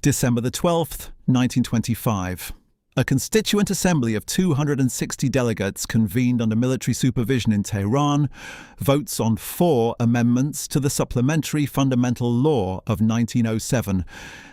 December the 12th, 1925. A constituent assembly of 260 delegates convened under military supervision in Tehran votes on 4 amendments to the Supplementary Fundamental Law of 1907.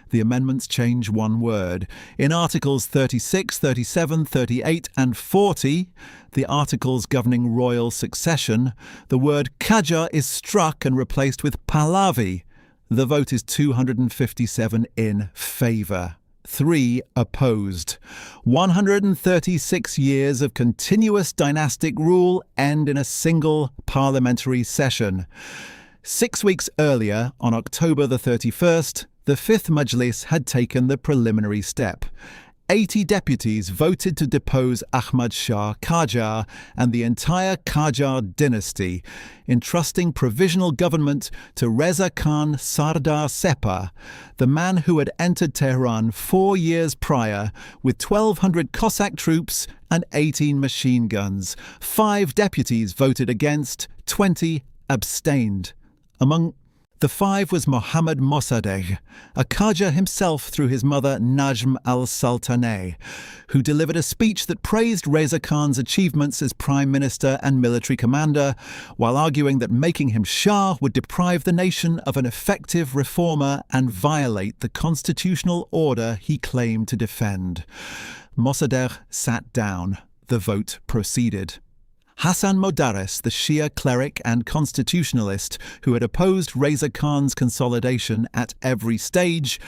The amendments change one word. In Articles 36, 37, 38 and 40, the articles governing royal succession, the word Qajar is struck and replaced with Pahlavi. The vote is 257 in favour. 3 opposed. 136 years of continuous dynastic rule end in a single parliamentary session. 6 weeks earlier, on October the 31st, the 5th Majlis had taken the preliminary step. 80 deputies voted to depose Ahmad Shah Qajar and the entire Qajar dynasty, entrusting provisional government to Reza Khan Sardar Sepah, the man who had entered Tehran 4 years prior with 1,200 Cossack troops and 18 machine guns. 5 deputies voted against, 20 abstained. Among the 5 was Mohammad Mossadegh, a Qajar himself through his mother Najm al-Sultaneh, who delivered a speech that praised Reza Khan's achievements as prime minister and military commander, while arguing that making him Shah would deprive the nation of an effective reformer and violate the constitutional order he claimed to defend. Mossadegh sat down. The vote proceeded. Hassan Modarres, the Shia cleric and constitutionalist who had opposed Reza Khan's consolidation at every stage,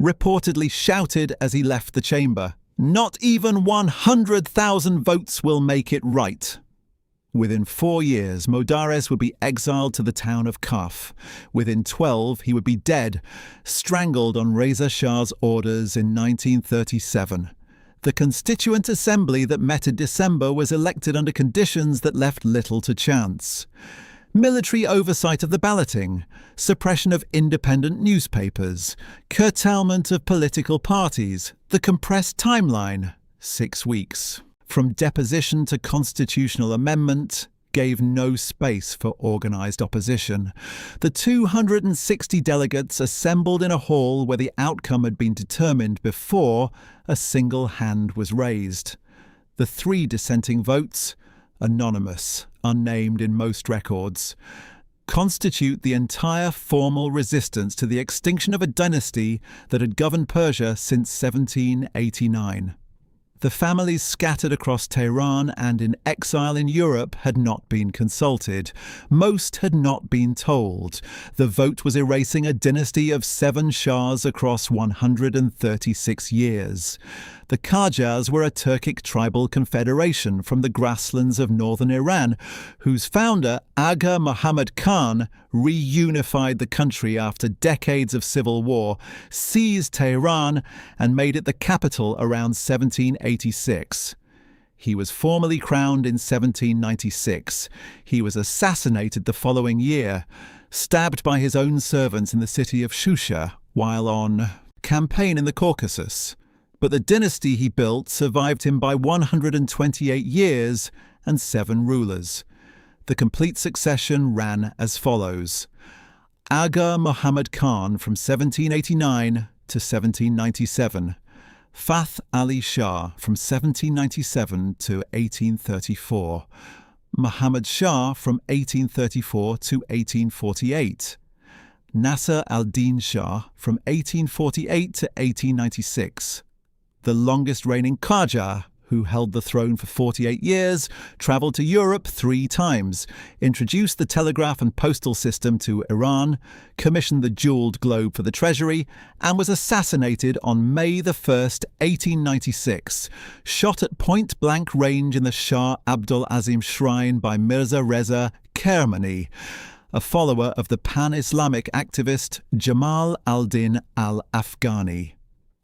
reportedly shouted as he left the chamber, "Not even 100,000 votes will make it right." Within 4 years, Modarres would be exiled to the town of Kaf. Within 12, he would be dead, strangled on Reza Shah's orders in 1937. The Constituent Assembly that met in December was elected under conditions that left little to chance. Military oversight of the balloting, suppression of independent newspapers, curtailment of political parties, the compressed timeline, 6 weeks. From deposition to constitutional amendment, gave no space for organised opposition. The 260 delegates assembled in a hall where the outcome had been determined before a single hand was raised. The 3 dissenting votes, anonymous, unnamed in most records, constitute the entire formal resistance to the extinction of a dynasty that had governed Persia since 1789. The families scattered across Tehran and in exile in Europe had not been consulted. Most had not been told. The vote was erasing a dynasty of 7 shahs across 136 years. The Qajars were a Turkic tribal confederation from the grasslands of northern Iran, whose founder, Aga Muhammad Khan, reunified the country after decades of civil war, seized Tehran, and made it the capital around 1786. He was formally crowned in 1796. He was assassinated the following year, stabbed by his own servants in the city of Shusha while on campaign in the Caucasus. But the dynasty he built survived him by 128 years and 7 rulers. The complete succession ran as follows. Aga Muhammad Khan from 1789 to 1797. Fath Ali Shah from 1797 to 1834. Muhammad Shah from 1834 to 1848. Nasser al-Din Shah from 1848 to 1896. The longest reigning Qajar, who held the throne for 48 years, travelled to Europe 3 times, introduced the telegraph and postal system to Iran, commissioned the jewelled globe for the treasury, and was assassinated on May 1st, 1896, shot at point-blank range in the Shah Abdul Azim shrine by Mirza Reza Kermani, a follower of the pan-Islamic activist Jamal al-Din al-Afghani.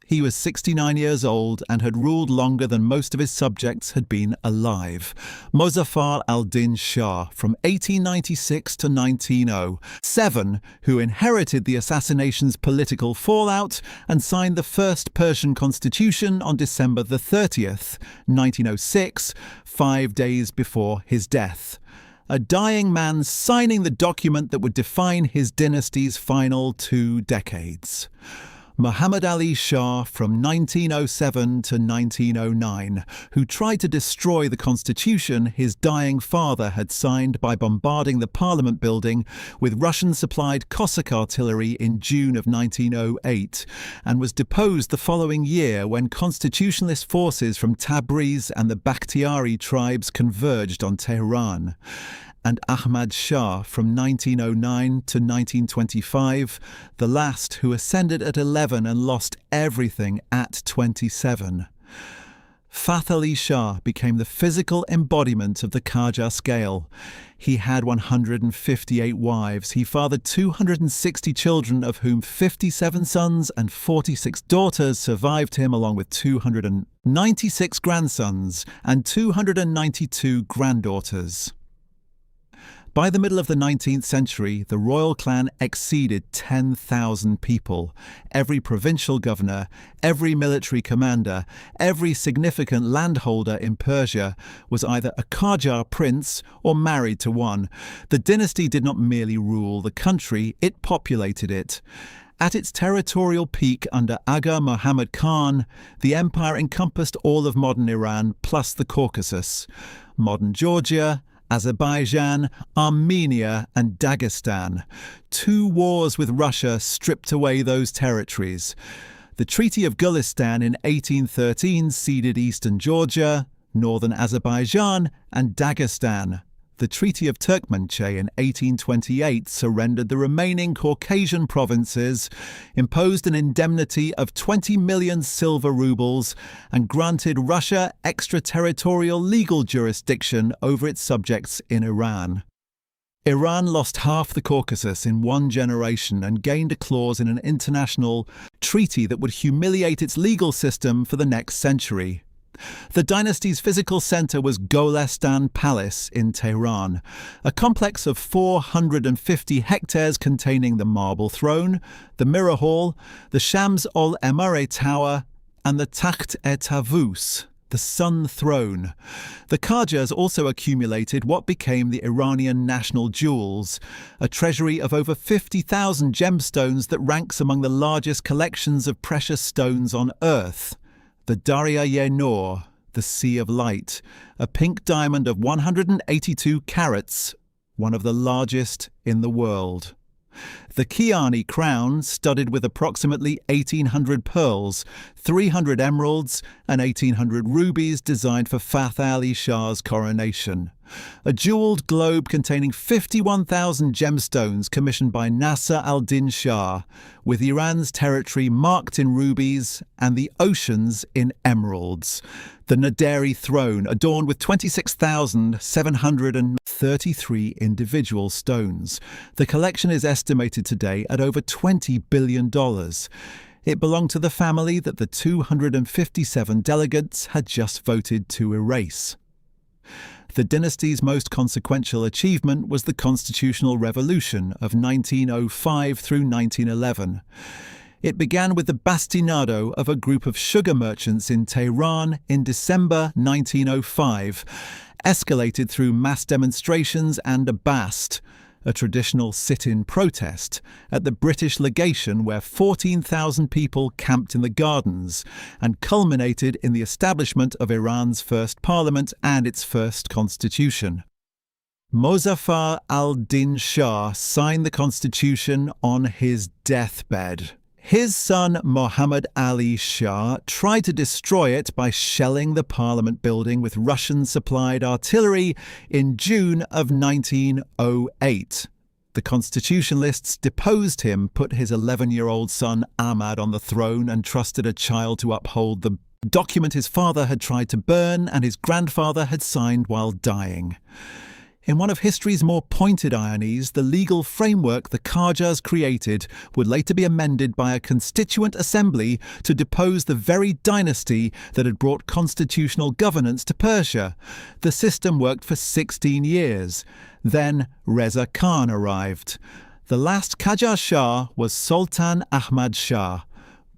He was 69 years old and had ruled longer than most of his subjects had been alive. Mozaffar al-Din Shah from 1896 to 1907, who inherited the assassination's political fallout and signed the first Persian constitution on December 30th, 1906, 5 days before his death. A dying man signing the document that would define his dynasty's final 2 decades. Muhammad Ali Shah from 1907 to 1909, who tried to destroy the constitution his dying father had signed by bombarding the parliament building with Russian-supplied Cossack artillery in June of 1908, and was deposed the following year when constitutionalist forces from Tabriz and the Bakhtiari tribes converged on Tehran. And Ahmad Shah from 1909 to 1925, the last who ascended at 11 and lost everything at 27. Fath Ali Shah became the physical embodiment of the Qajar scale. He had 158 wives. He fathered 260 children, of whom 57 sons and 46 daughters survived him, along with 296 grandsons and 292 granddaughters. By the middle of the 19th century, the royal clan exceeded 10,000 people. Every provincial governor, every military commander, every significant landholder in Persia was either a Qajar prince or married to one. The dynasty did not merely rule the country, it populated it. At its territorial peak under Aga Muhammad Khan, the empire encompassed all of modern Iran plus the Caucasus, modern Georgia, Azerbaijan, Armenia and Dagestan. 2 wars with Russia stripped away those territories. The Treaty of Gulistan in 1813 ceded eastern Georgia, northern Azerbaijan and Dagestan. The Treaty of Turkmenchay in 1828 surrendered the remaining Caucasian provinces, imposed an indemnity of 20 million silver rubles, and granted Russia extraterritorial legal jurisdiction over its subjects in Iran. Iran lost half the Caucasus in 1 generation and gained a clause in an international treaty that would humiliate its legal system for the next century. The dynasty's physical centre was Golestan Palace in Tehran, a complex of 450 hectares containing the Marble Throne, the Mirror Hall, the Shams-ol-Emare Tower, and the Takht-e-Tavus, the Sun Throne. The Qajars also accumulated what became the Iranian national jewels, a treasury of over 50,000 gemstones that ranks among the largest collections of precious stones on earth. The Darya-e-Noor, the Sea of Light, a pink diamond of 182 carats, one of the largest in the world. The Kiani crown, studded with approximately 1,800 pearls, 300 emeralds and 1,800 rubies designed for Fath Ali Shah's coronation. A jewelled globe containing 51,000 gemstones commissioned by Nasser al-Din Shah, with Iran's territory marked in rubies and the oceans in emeralds. The Naderi throne, adorned with 26,733 individual stones. The collection is estimated today at over $20 billion. It belonged to the family that the 257 delegates had just voted to erase. The dynasty's most consequential achievement was the Constitutional Revolution of 1905 through 1911. It began with the bastinado of a group of sugar merchants in Tehran in December 1905, escalated through mass demonstrations and a bast, a traditional sit-in protest, at the British legation where 14,000 people camped in the gardens, and culminated in the establishment of Iran's first parliament and its first constitution. Mozaffar al-Din Shah signed the constitution on his deathbed. His son Muhammad Ali Shah tried to destroy it by shelling the parliament building with Russian-supplied artillery in June of 1908. The constitutionalists deposed him, put his 11-year-old son Ahmad on the throne, and trusted a child to uphold the document his father had tried to burn and his grandfather had signed while dying. In one of history's more pointed ironies, the legal framework the Qajars created would later be amended by a constituent assembly to depose the very dynasty that had brought constitutional governance to Persia. The system worked for 16 years. Then Reza Khan arrived. The last Qajar Shah was Sultan Ahmad Shah,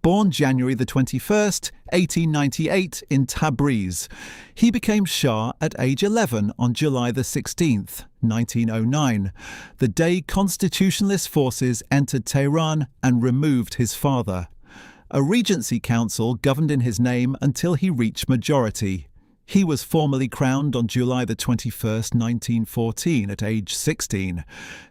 born January the 21st, 1898 in Tabriz. He became Shah at age 11 on July the 16th, 1909, the day constitutionalist forces entered Tehran and removed his father. A regency council governed in his name until he reached majority. He was formally crowned on July 21, 1914, at age 16,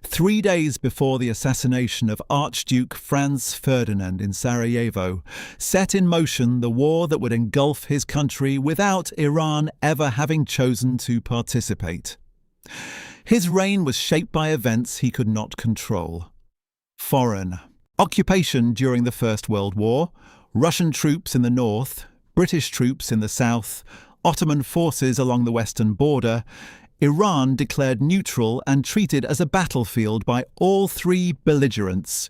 3 days before the assassination of Archduke Franz Ferdinand in Sarajevo, set in motion the war that would engulf his country without Iran ever having chosen to participate. His reign was shaped by events he could not control. Foreign. Occupation during the First World War, Russian troops in the north, British troops in the south, Ottoman forces along the western border. Iran declared neutral and treated as a battlefield by all three belligerents.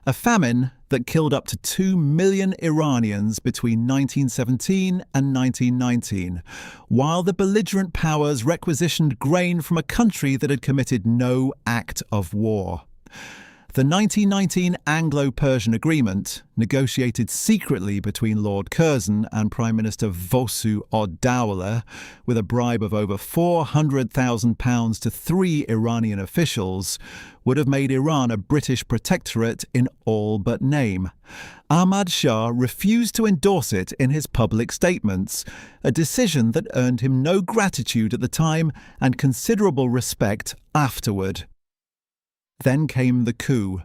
A famine that killed up to 2 million Iranians between 1917 and 1919, while the belligerent powers requisitioned grain from a country that had committed no act of war. The 1919 Anglo-Persian Agreement, negotiated secretly between Lord Curzon and Prime Minister Vosu Oddawla, with a bribe of over £400,000 to 3 Iranian officials, would have made Iran a British protectorate in all but name. Ahmad Shah refused to endorse it in his public statements, a decision that earned him no gratitude at the time and considerable respect afterward. Then came the coup.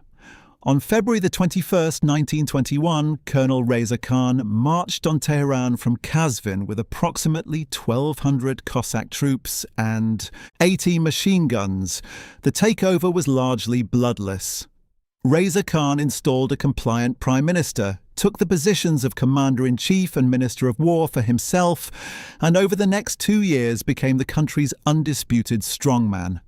On February 21, 1921, Colonel Reza Khan marched on Tehran from Qazvin with approximately 1,200 Cossack troops and 80 machine guns. The takeover was largely bloodless. Reza Khan installed a compliant prime minister, took the positions of commander-in-chief and minister of war for himself, and over the next 2 years became the country's undisputed strongman.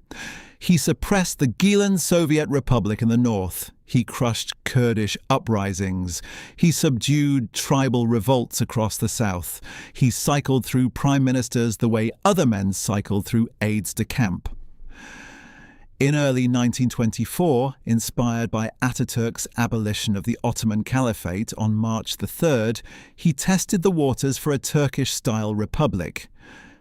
He suppressed the Gilan Soviet Republic in the north. He crushed Kurdish uprisings. He subdued tribal revolts across the south. He cycled through prime ministers the way other men cycled through aides de camp. In early 1924, inspired by Ataturk's abolition of the Ottoman Caliphate on March 3rd, he tested the waters for a Turkish-style republic.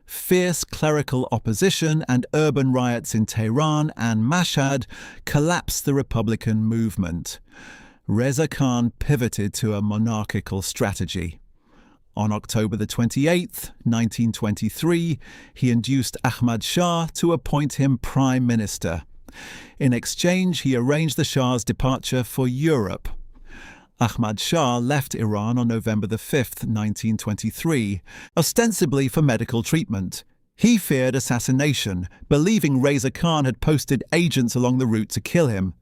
Fierce clerical opposition and urban riots in Tehran and Mashhad collapsed the Republican movement. Reza Khan pivoted to a monarchical strategy. On October 28, 1923, he induced Ahmad Shah to appoint him prime minister. In exchange, he arranged the Shah's departure for Europe. Ahmad Shah left Iran on November 5, 1923, ostensibly for medical treatment. He feared assassination, believing Reza Khan had posted agents along the route to kill him.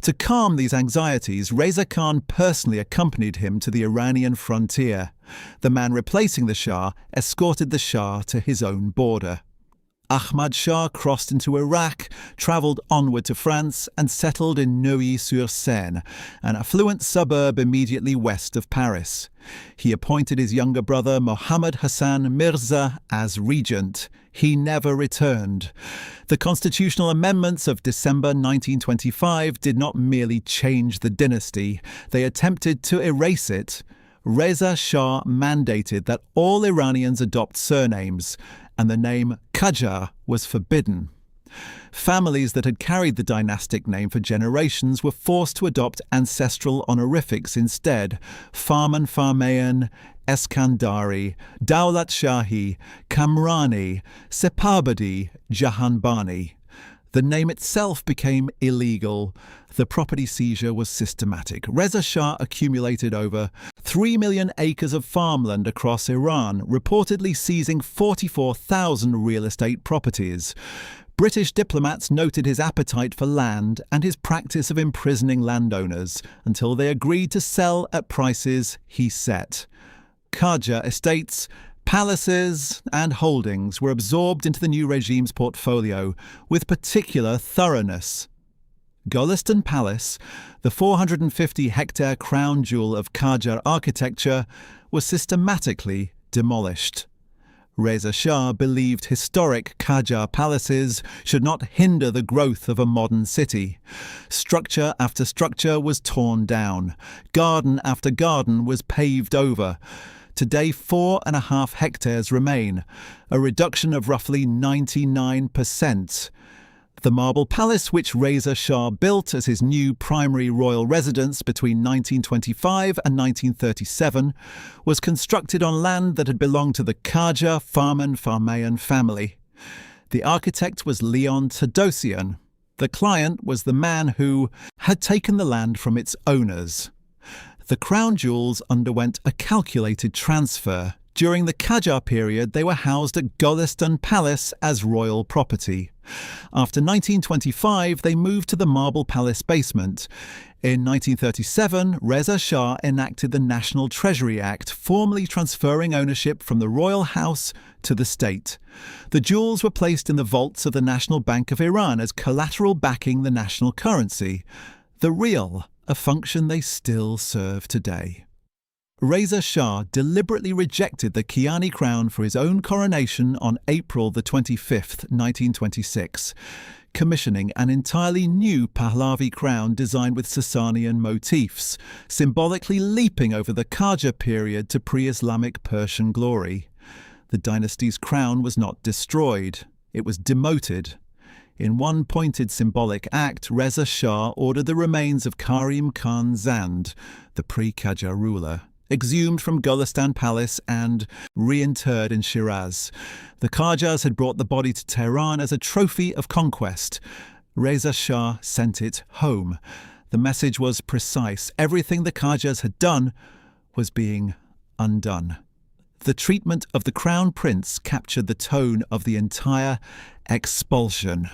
To calm these anxieties, Reza Khan personally accompanied him to the Iranian frontier. The man replacing the Shah escorted the Shah to his own border. Ahmad Shah crossed into Iraq, travelled onward to France and settled in Neuilly-sur-Seine, an affluent suburb immediately west of Paris. He appointed his younger brother Mohammad Hassan Mirza as regent. He never returned. The constitutional amendments of December 1925 did not merely change the dynasty, they attempted to erase it. Reza Shah mandated that all Iranians adopt surnames, and the name Qajar was forbidden. Families that had carried the dynastic name for generations were forced to adopt ancestral honorifics instead: Farman Farmayan, Eskandari, Daulat Shahi, Kamrani, Separbadi, Jahanbani. The name itself became illegal. The property seizure was systematic. Reza Shah accumulated over 3 million acres of farmland across Iran, reportedly seizing 44,000 real estate properties. British diplomats noted his appetite for land and his practice of imprisoning landowners until they agreed to sell at prices he set. Qajar estates, palaces and holdings were absorbed into the new regime's portfolio with particular thoroughness. Golestan Palace, the 450-hectare crown jewel of Qajar architecture, was systematically demolished. Reza Shah believed historic Qajar palaces should not hinder the growth of a modern city. Structure after structure was torn down. Garden after garden was paved over. Today, 4.5 hectares remain, a reduction of roughly 99%. The marble palace, which Reza Shah built as his new primary royal residence between 1925 and 1937, was constructed on land that had belonged to the Qajar Farman-Farmayan family. The architect was Leon Tadosian. The client was the man who had taken the land from its owners. The crown jewels underwent a calculated transfer. During the Qajar period, they were housed at Golestan Palace as royal property. After 1925, they moved to the Marble Palace basement. In 1937, Reza Shah enacted the National Treasury Act, formally transferring ownership from the royal house to the state. The jewels were placed in the vaults of the National Bank of Iran as collateral backing the national currency, the rial, a function they still serve today. Reza Shah deliberately rejected the Kiani crown for his own coronation on April 25, 1926, commissioning an entirely new Pahlavi crown designed with Sasanian motifs, symbolically leaping over the Qajar period to pre-Islamic Persian glory. The dynasty's crown was not destroyed, it was demoted. In one pointed symbolic act, Reza Shah ordered the remains of Karim Khan Zand, the pre-Qajar ruler, exhumed from Golestan Palace and reinterred in Shiraz. The Qajars had brought the body to Tehran as a trophy of conquest. Reza Shah sent it home. The message was precise. Everything the Qajars had done was being undone. The treatment of the crown prince captured the tone of the entire expulsion.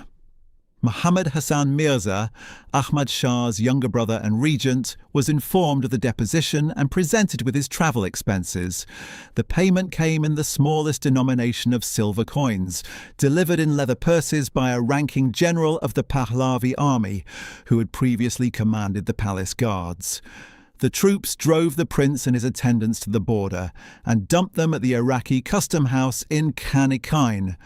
Muhammad Hassan Mirza, Ahmad Shah's younger brother and regent, was informed of the deposition and presented with his travel expenses. The payment came in the smallest denomination of silver coins, delivered in leather purses by a ranking general of the Pahlavi army, who had previously commanded the palace guards. The troops drove the prince and his attendants to the border and dumped them at the Iraqi custom house in Kanikain.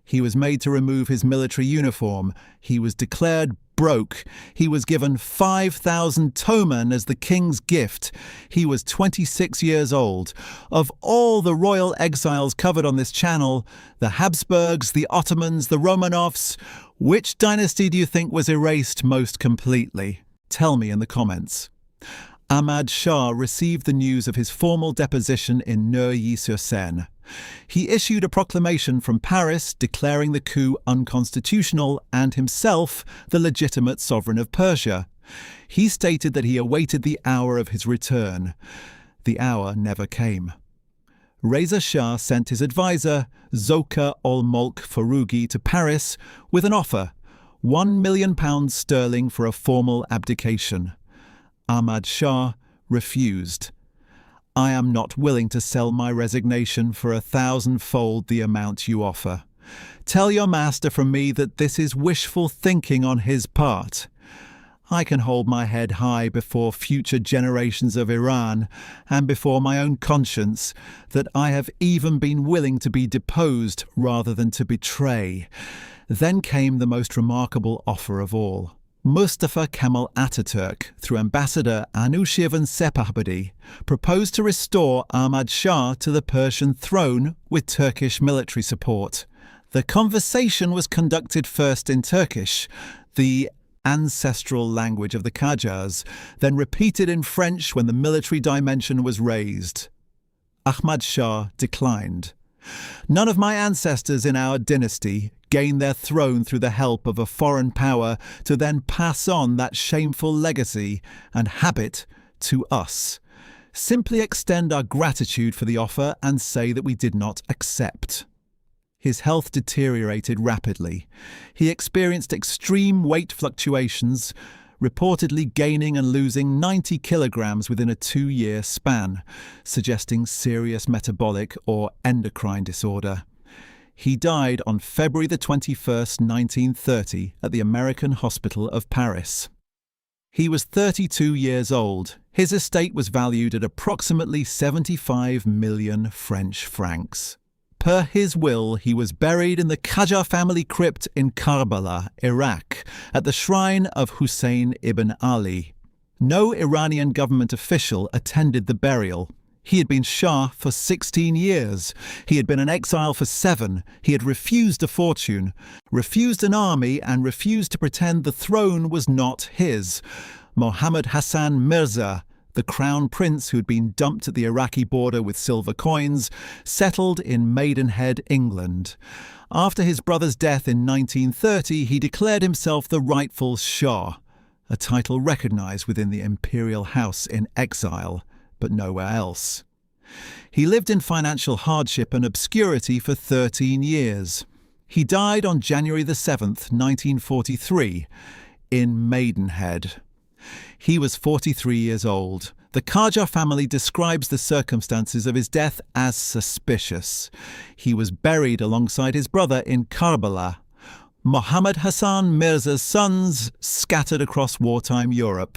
He was made to remove his military uniform. He was declared broke. He was given 5,000 toman as the king's gift. He was 26 years old. Of all the royal exiles covered on this channel, the Habsburgs, the Ottomans, the Romanovs, which dynasty do you think was erased most completely? Tell me in the comments. Ahmad Shah received the news of his formal deposition in Neuilly-sur-Seine. He issued a proclamation from Paris declaring the coup unconstitutional and himself the legitimate sovereign of Persia. He stated that he awaited the hour of his return. The hour never came. Reza Shah sent his advisor, Zoka ol-Molk Foroughi, to Paris with an offer, £1 million sterling for a formal abdication. Ahmad Shah refused. I am not willing to sell my resignation for 1,000-fold the amount you offer. Tell your master from me that this is wishful thinking on his part. I can hold my head high before future generations of Iran and before my own conscience that I have even been willing to be deposed rather than to betray. Then came the most remarkable offer of all. Mustafa Kemal Ataturk, through Ambassador Anushirvan Sepahbadi, proposed to restore Ahmad Shah to the Persian throne with Turkish military support. The conversation was conducted first in Turkish, the ancestral language of the Qajars, then repeated in French when the military dimension was raised. Ahmad Shah declined. None of my ancestors in our dynasty gained their throne through the help of a foreign power to then pass on that shameful legacy and habit to us. Simply extend our gratitude for the offer and say that we did not accept. His health deteriorated rapidly. He experienced extreme weight fluctuations, reportedly gaining and losing 90 kilograms within a 2-year span, suggesting serious metabolic or endocrine disorder. He died on February 21, 1930, at the American Hospital of Paris. He was 32 years old. His estate was valued at approximately 75 million French francs. Per his will, he was buried in the Qajar family crypt in Karbala, Iraq, at the shrine of Hussein ibn Ali. No Iranian government official attended the burial. He had been Shah for 16 years. He had been in exile for 7. He had refused a fortune, refused an army, and refused to pretend the throne was not his. Mohammad Hassan Mirza, the crown prince who had been dumped at the Iraqi border with silver coins, settled in Maidenhead, England. After his brother's death in 1930, he declared himself the rightful Shah, a title recognised within the imperial house in exile, but nowhere else. He lived in financial hardship and obscurity for 13 years. He died on January the 7th, 1943, in Maidenhead. He was 43 years old. The Qajar family describes the circumstances of his death as suspicious. He was buried alongside his brother in Karbala. Mohammad Hassan Mirza's sons scattered across wartime Europe.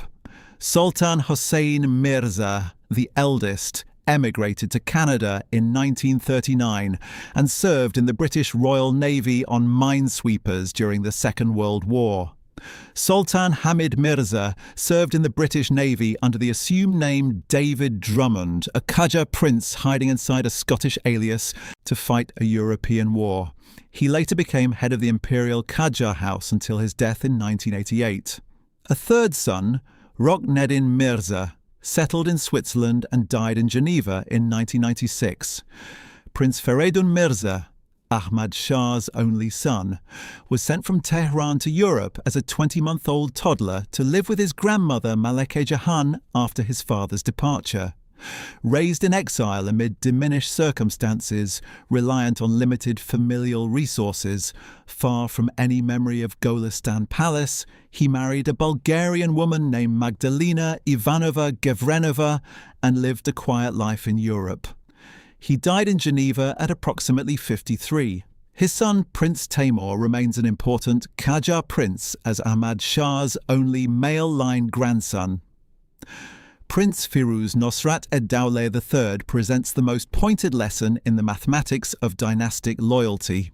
Sultan Hossein Mirza, the eldest, emigrated to Canada in 1939 and served in the British Royal Navy on minesweepers during the Second World War. Sultan Hamid Mirza served in the British Navy under the assumed name David Drummond, a Qajar prince hiding inside a Scottish alias to fight a European war. He later became head of the Imperial Qajar House until his death in 1988. A third son, Rokneddin Mirza, settled in Switzerland and died in Geneva in 1996. Prince Feridun Mirza, Ahmad Shah's only son, was sent from Tehran to Europe as a 20-month-old toddler to live with his grandmother Maleke Jahan after his father's departure. Raised in exile amid diminished circumstances, reliant on limited familial resources, far from any memory of Golestan Palace, he married a Bulgarian woman named Magdalena Ivanova Gevrenova and lived a quiet life in Europe. He died in Geneva at approximately 53. His son Prince Taimur remains an important Qajar prince as Ahmad Shah's only male-line grandson. Prince Firuz Nosrat ed-Dawleh III presents the most pointed lesson in the mathematics of dynastic loyalty.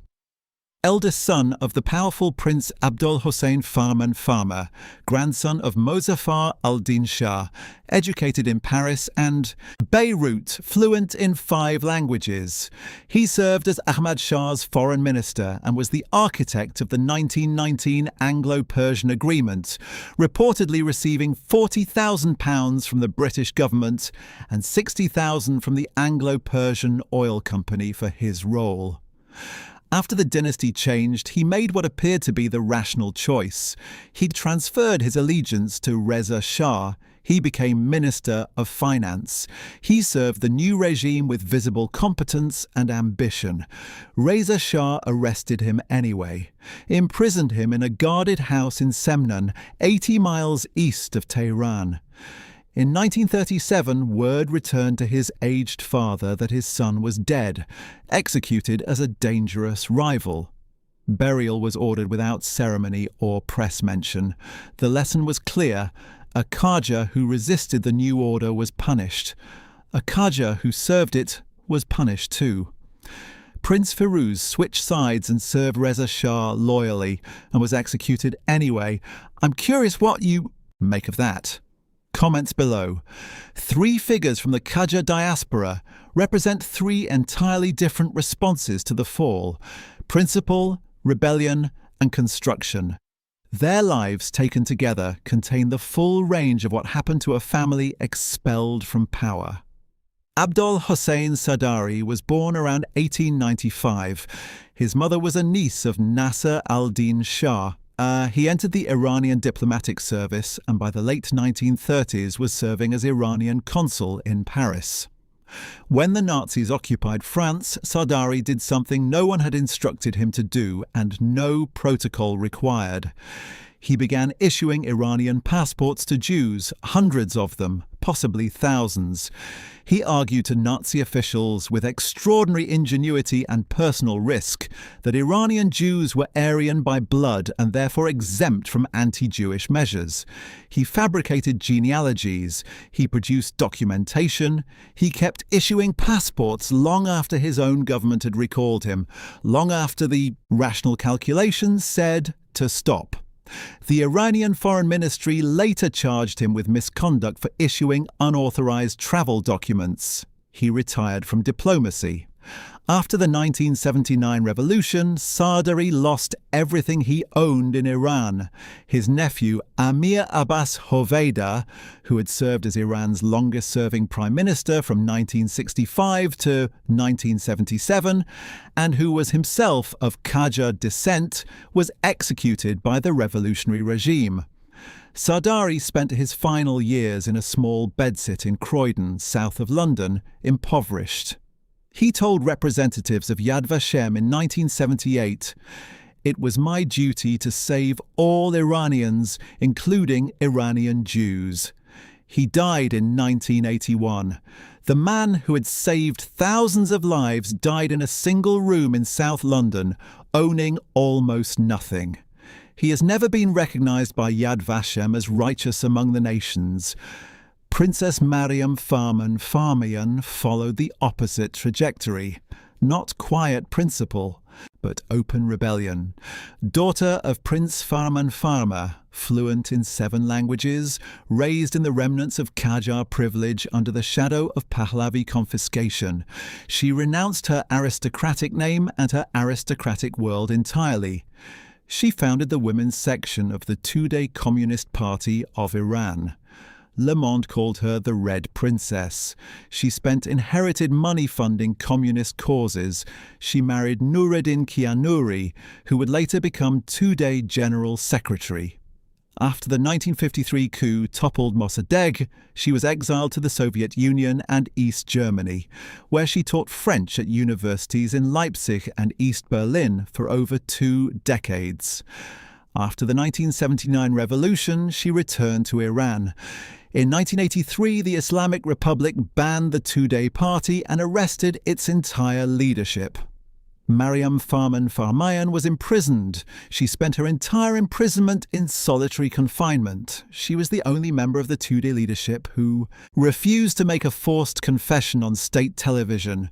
Eldest son of the powerful Prince Abdul Hossein Farman Farmer, grandson of Mozaffar al-Din Shah, educated in Paris and Beirut, fluent in 5 languages. He served as Ahmad Shah's foreign minister and was the architect of the 1919 Anglo-Persian Agreement, reportedly receiving £40,000 from the British government and £60,000 from the Anglo-Persian Oil Company for his role. After the dynasty changed, he made what appeared to be the rational choice. He transferred his allegiance to Reza Shah. He became Minister of Finance. He served the new regime with visible competence and ambition. Reza Shah arrested him anyway, imprisoned him in a guarded house in Semnan, 80 miles east of Tehran. In 1937, word returned to his aged father that his son was dead, executed as a dangerous rival. Burial was ordered without ceremony or press mention. The lesson was clear. A Qajar who resisted the new order was punished. A Qajar who served it was punished too. Prince Firuz switched sides and served Reza Shah loyally and was executed anyway. I'm curious what you make of that. Comments below. 3 figures from the Qajar diaspora represent 3 entirely different responses to the fall: principle, rebellion, and construction. Their lives taken together contain the full range of what happened to a family expelled from power. Abdul Hossein Sadari was born around 1895. His mother was a niece of Nasser al-Din Shah. He entered the Iranian diplomatic service and by the late 1930s was serving as Iranian consul in Paris. When the Nazis occupied France, Sadari did something no one had instructed him to do and no protocol required. He began issuing Iranian passports to Jews, hundreds of them, possibly thousands. He argued to Nazi officials with extraordinary ingenuity and personal risk that Iranian Jews were Aryan by blood and therefore exempt from anti-Jewish measures. He fabricated genealogies. He produced documentation. He kept issuing passports long after his own government had recalled him, long after the rational calculations said to stop. The Iranian Foreign Ministry later charged him with misconduct for issuing unauthorized travel documents. He retired from diplomacy. After the 1979 revolution, Sadari lost everything he owned in Iran. His nephew Amir Abbas Hoveyda, who had served as Iran's longest-serving prime minister from 1965 to 1977, and who was himself of Qajar descent, was executed by the revolutionary regime. Sadari spent his final years in a small bedsit in Croydon, south of London, impoverished. He told representatives of Yad Vashem in 1978, "It was my duty to save all Iranians, including Iranian Jews." He died in 1981. The man who had saved thousands of lives died in a single room in South London, owning almost nothing. He has never been recognized by Yad Vashem as righteous among the nations. Princess Mariam Farman followed the opposite trajectory. Not quiet principle, but open rebellion. Daughter of Prince Farman, fluent in 7 languages, raised in the remnants of Qajar privilege under the shadow of Pahlavi confiscation, she renounced her aristocratic name and her aristocratic world entirely. She founded the women's section of the two-day Communist Party of Iran. Le Monde called her the Red Princess. She spent inherited money funding communist causes. She married Nuruddin Kianouri, who would later become two-day General Secretary. After the 1953 coup toppled Mossadegh, she was exiled to the Soviet Union and East Germany, where she taught French at universities in Leipzig and East Berlin for over 2 decades. After the 1979 revolution, she returned to Iran. In 1983, the Islamic Republic banned the two-day party and arrested its entire leadership. Mariam Farman was imprisoned. She spent her entire imprisonment in solitary confinement. She was the only member of the two-day leadership who refused to make a forced confession on state television.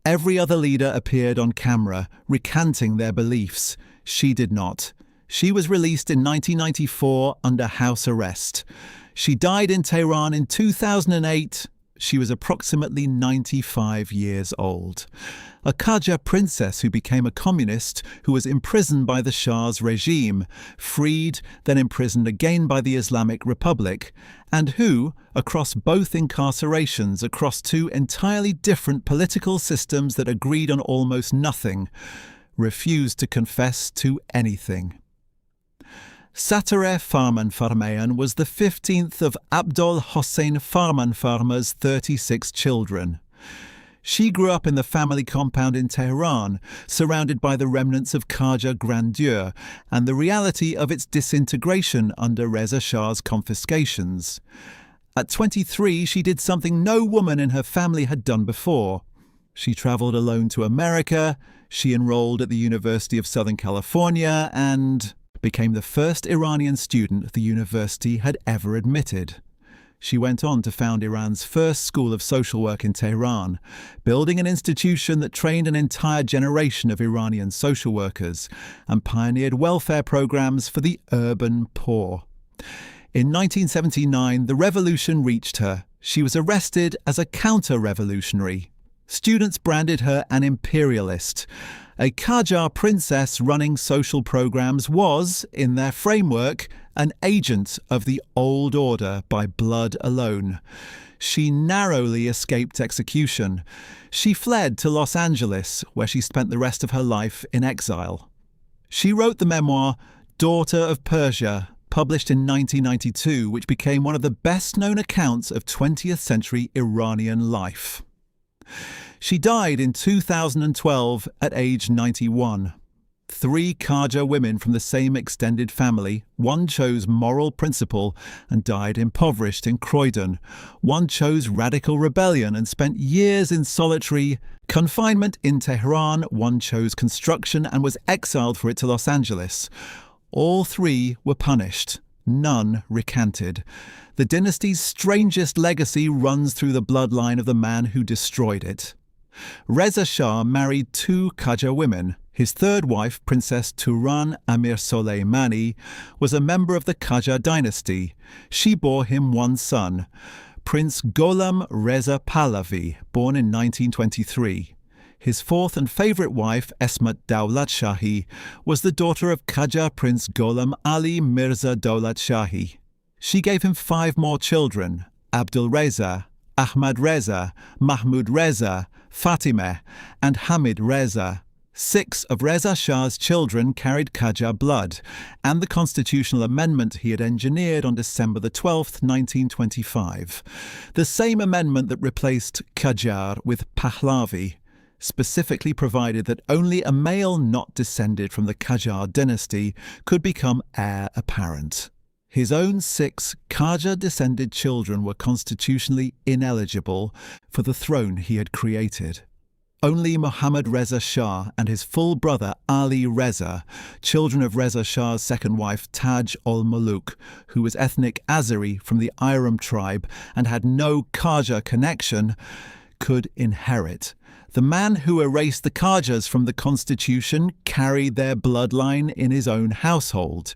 Every other leader appeared on camera, recanting their beliefs. She did not. She was released in 1994 under house arrest. She died in Tehran in 2008. She was approximately 95 years old. A Qajar princess who became a communist, who was imprisoned by the Shah's regime, freed, then imprisoned again by the Islamic Republic, and who, across both incarcerations, across 2 entirely different political systems that agreed on almost nothing, refused to confess to anything. Satareh Farman was the 15th of Abdol Hossein Farman's 36 children. She grew up in the family compound in Tehran, surrounded by the remnants of Qajar grandeur and the reality of its disintegration under Reza Shah's confiscations. At 23, she did something no woman in her family had done before. She traveled alone to America, she enrolled at the University of Southern California, and became the first Iranian student the university had ever admitted. She went on to found Iran's first school of social work in Tehran, building an institution that trained an entire generation of Iranian social workers and pioneered welfare programs for the urban poor. In 1979, the revolution reached her. She was arrested as a counter-revolutionary. Students branded her an imperialist. A Qajar princess running social programs was, in their framework, an agent of the old order by blood alone. She narrowly escaped execution. She fled to Los Angeles, where she spent the rest of her life in exile. She wrote the memoir Daughter of Persia, published in 1992, which became one of the best-known accounts of 20th century Iranian life. She died in 2012 at age 91. 3 Qajar women from the same extended family. One chose moral principle and died impoverished in Croydon. One chose radical rebellion and spent years in solitary confinement in Tehran. One chose construction and was exiled for it to Los Angeles. All 3 were punished. None recanted. The dynasty's strangest legacy runs through the bloodline of the man who destroyed it. Reza Shah married 2 Qajar women. His third wife, Princess Turan Amir Soleimani, was a member of the Qajar dynasty. She bore him 1 son. Prince Gholam Reza Pahlavi, born in 1923. His fourth and favourite wife, Esmat Daulat Shahi, was the daughter of Qajar Prince Gholam Ali Mirza Daulat Shahi. She gave him 5 more children: Abdul Reza, Ahmad Reza, Mahmud Reza, Fatimeh, and Hamid Reza. 6 of Reza Shah's children carried Qajar blood, and the constitutional amendment he had engineered on December 12, 1925. The same amendment that replaced Qajar with Pahlavi specifically provided that only a male not descended from the Qajar dynasty could become heir apparent. His own 6 Qajar-descended children were constitutionally ineligible for the throne he had created. Only Mohammad Reza Shah and his full brother Ali Reza, children of Reza Shah's second wife Taj ol-Muluk, who was ethnic Azeri from the Iram tribe and had no Qajar connection, could inherit. The man who erased the Qajars from the constitution carried their bloodline in his own household.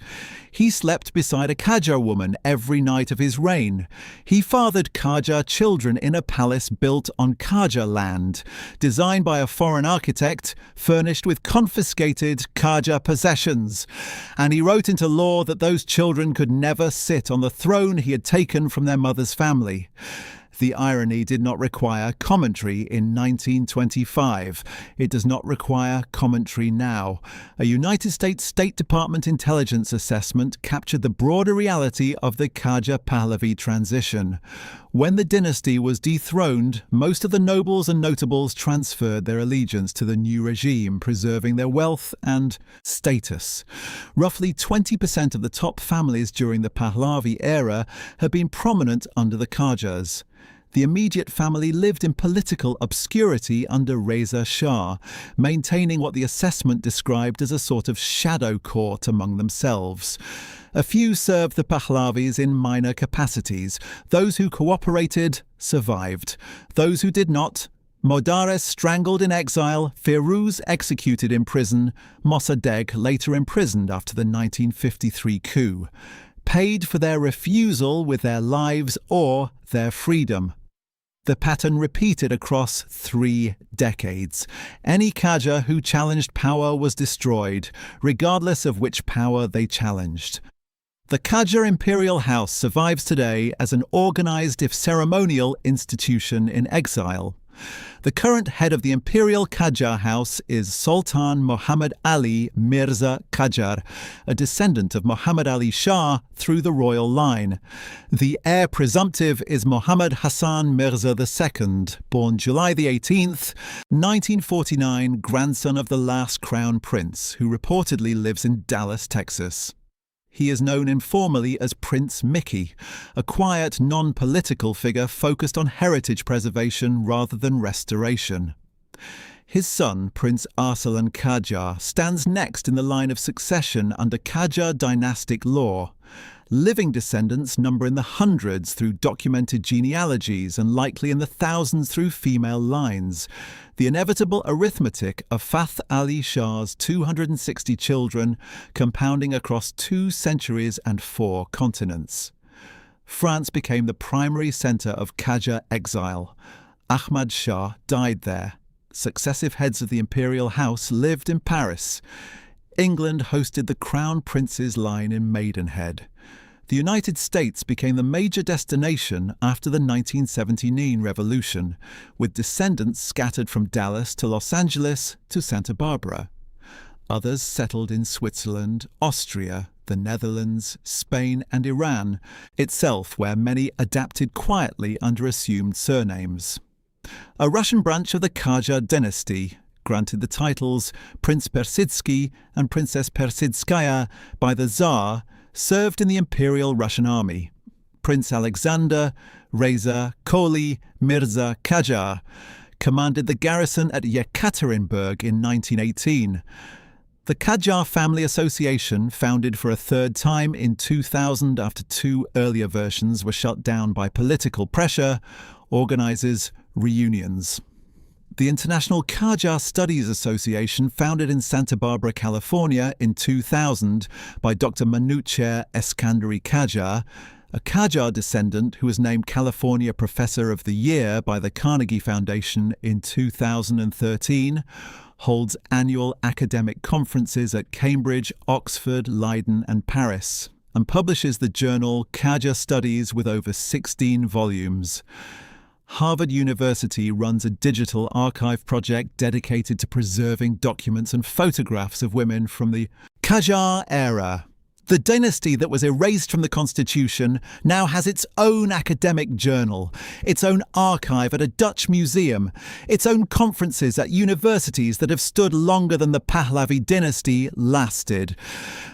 He slept beside a Qajar woman every night of his reign. He fathered Qajar children in a palace built on Qajar land, designed by a foreign architect, furnished with confiscated Qajar possessions. And he wrote into law that those children could never sit on the throne he had taken from their mother's family. The irony did not require commentary in 1925. It does not require commentary now. A United States State Department intelligence assessment captured the broader reality of the Qajar-Pahlavi transition. When the dynasty was dethroned, most of the nobles and notables transferred their allegiance to the new regime, preserving their wealth and status. Roughly 20% of the top families during the Pahlavi era had been prominent under the Qajars. The immediate family lived in political obscurity under Reza Shah, maintaining what the assessment described as a sort of shadow court among themselves. A few served the Pahlavis in minor capacities. Those who cooperated survived. Those who did not, Modarres strangled in exile, Firuz executed in prison, Mossadegh later imprisoned after the 1953 coup, paid for their refusal with their lives or their freedom. The pattern repeated across 3 decades. Any Qajar who challenged power was destroyed, regardless of which power they challenged. The Qajar imperial house survives today as an organized, if ceremonial, institution in exile. The current head of the imperial Qajar house is Sultan Muhammad Ali Mirza Qajar, a descendant of Muhammad Ali Shah through the royal line. The heir presumptive is Muhammad Hassan Mirza II, born July 18th, 1949, grandson of the last crown prince, who reportedly lives in Dallas, Texas. He is known informally as Prince Mickey, a quiet, non-political figure focused on heritage preservation rather than restoration. His son, Prince Arsalan Qajar, stands next in the line of succession under Qajar dynastic law. Living descendants number in the hundreds through documented genealogies and likely in the thousands through female lines. The inevitable arithmetic of Fath Ali Shah's 260 children compounding across 2 centuries and 4 continents. France became the primary centre of Qajar exile. Ahmad Shah died there. Successive heads of the imperial house lived in Paris. England hosted the Crown Prince's line in Maidenhead. The United States became the major destination after the 1979 revolution, with descendants scattered from Dallas to Los Angeles to Santa Barbara. Others settled in Switzerland, Austria, the Netherlands, Spain and Iran, itself where many adapted quietly under assumed surnames. A Russian branch of the Qajar dynasty, granted the titles Prince Persidsky and Princess Persidskaya by the Tsar, served in the Imperial Russian Army. Prince Alexander Reza Koli Mirza Qajar commanded the garrison at Yekaterinburg in 1918. The Qajar Family Association, founded for a 3rd time in 2000 after 2 earlier versions were shut down by political pressure, organizes reunions. The International Qajar Studies Association, founded in Santa Barbara, California in 2000 by Dr. Manucher Eskandari Qajar, A Qajar descendant who was named California Professor of the Year by the Carnegie Foundation in 2013, holds annual academic conferences at Cambridge, Oxford, Leiden and Paris, and publishes the journal Qajar Studies with over 16 volumes. Harvard University runs a digital archive project dedicated to preserving documents and photographs of women from the Qajar era. The dynasty that was erased from the Constitution now has its own academic journal, its own archive at a Dutch museum, its own conferences at universities that have stood longer than the Pahlavi dynasty lasted.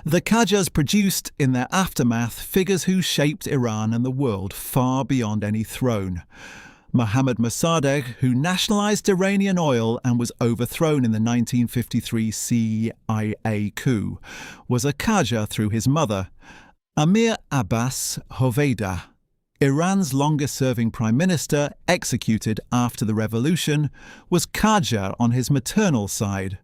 The Qajars produced, in their aftermath, figures who shaped Iran and the world far beyond any throne. Mohammad Mossadegh, who nationalised Iranian oil and was overthrown in the 1953 CIA coup, was a Qajar through his mother. Amir Abbas Hoveyda, Iran's longest-serving prime minister, executed after the revolution, was Qajar on his maternal side.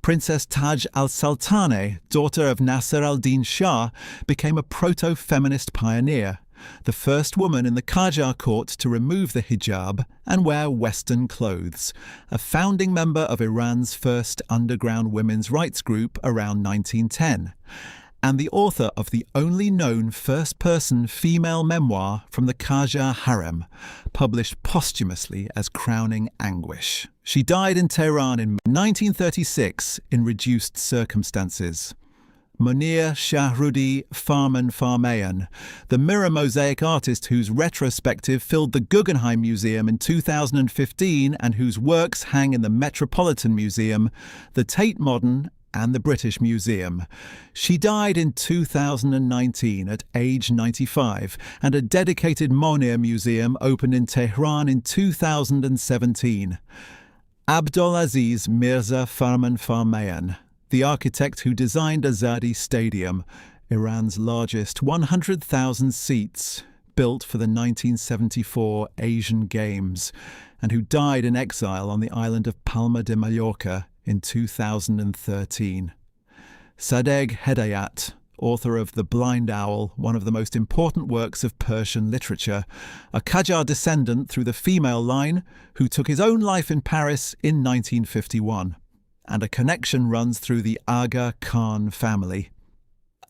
Princess Taj al-Sultaneh, daughter of Nasser al-Din Shah, became a proto-feminist pioneer, the first woman in the Qajar court to remove the hijab and wear Western clothes, a founding member of Iran's first underground women's rights group around 1910, and the author of the only known first-person female memoir from the Qajar harem, published posthumously as Crowning Anguish. She died in Tehran in 1936 in reduced circumstances. Munir Shahrudi Farman Farmayan, the mirror mosaic artist whose retrospective filled the Guggenheim Museum in 2015 and whose works hang in the Metropolitan Museum, the Tate Modern and the British Museum. She died in 2019 at age 95, and a dedicated Munir Museum opened in Tehran in 2017. Abdolaziz Mirza Farman Farmayan, the architect who designed Azadi Stadium, Iran's largest 100,000 seats, built for the 1974 Asian Games, and who died in exile on the island of Palma de Mallorca in 2013. Sadegh Hedayat, author of The Blind Owl, one of the most important works of Persian literature, a Qajar descendant through the female line who took his own life in Paris in 1951. And a connection runs through the Aga Khan family.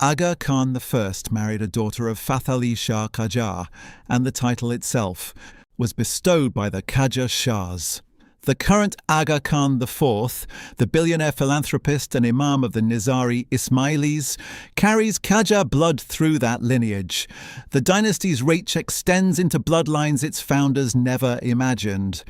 Aga Khan I married a daughter of Fath Ali Shah Qajar, and the title itself was bestowed by the Qajar Shahs. The current Aga Khan IV, the billionaire philanthropist and imam of the Nizari Ismailis, carries Qajar blood through that lineage. The dynasty's reach extends into bloodlines its founders never imagined.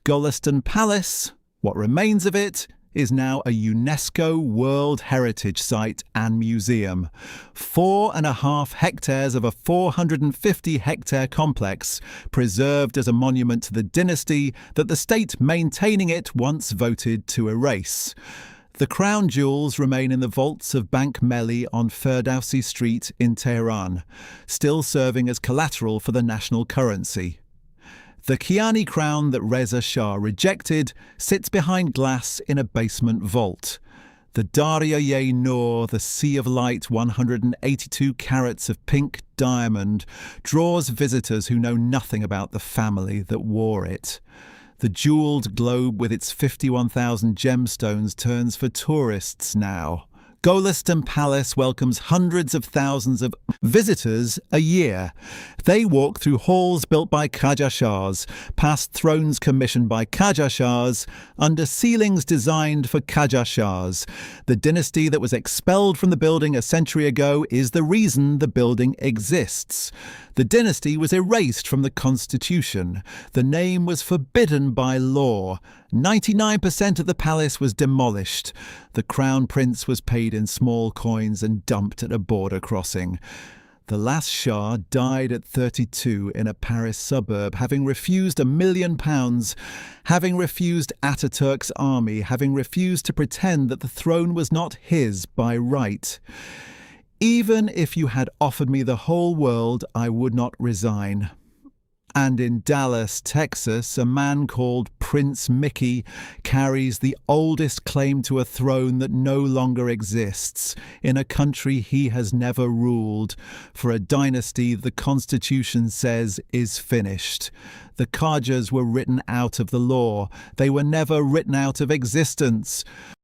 Golestan Palace, what remains of it, is now a UNESCO World Heritage Site and Museum. 4.5 hectares of a 450-hectare complex, preserved as a monument to the dynasty that the state maintaining it once voted to erase. The crown jewels remain in the vaults of Bank Melli on Ferdowsi Street in Tehran, still serving as collateral for the national currency. The Kiani crown that Reza Shah rejected sits behind glass in a basement vault. The Darya-e Noor, the Sea of Light 182 carats of pink diamond, draws visitors who know nothing about the family that wore it. The jewelled globe with its 51,000 gemstones turns for tourists now. Golestan Palace welcomes hundreds of thousands of visitors a year. They walk through halls built by Qajar Shahs, past thrones commissioned by Qajar Shahs, under ceilings designed for Qajar Shahs. The dynasty that was expelled from the building a century ago is the reason the building exists. The dynasty was erased from the constitution. The name was forbidden by law. 99% of the palace was demolished. The crown prince was paid in small coins and dumped at a border crossing. The last Shah died at 32 in a Paris suburb, having refused £1 million, having refused Ataturk's army, having refused to pretend that the throne was not his by right. Even if you had offered me the whole world, I would not resign. And in Dallas, Texas, a man called Prince Mickey carries the oldest claim to a throne that no longer exists, in a country he has never ruled, for a dynasty the Constitution says is finished. The Qajars were written out of the law. They were never written out of existence.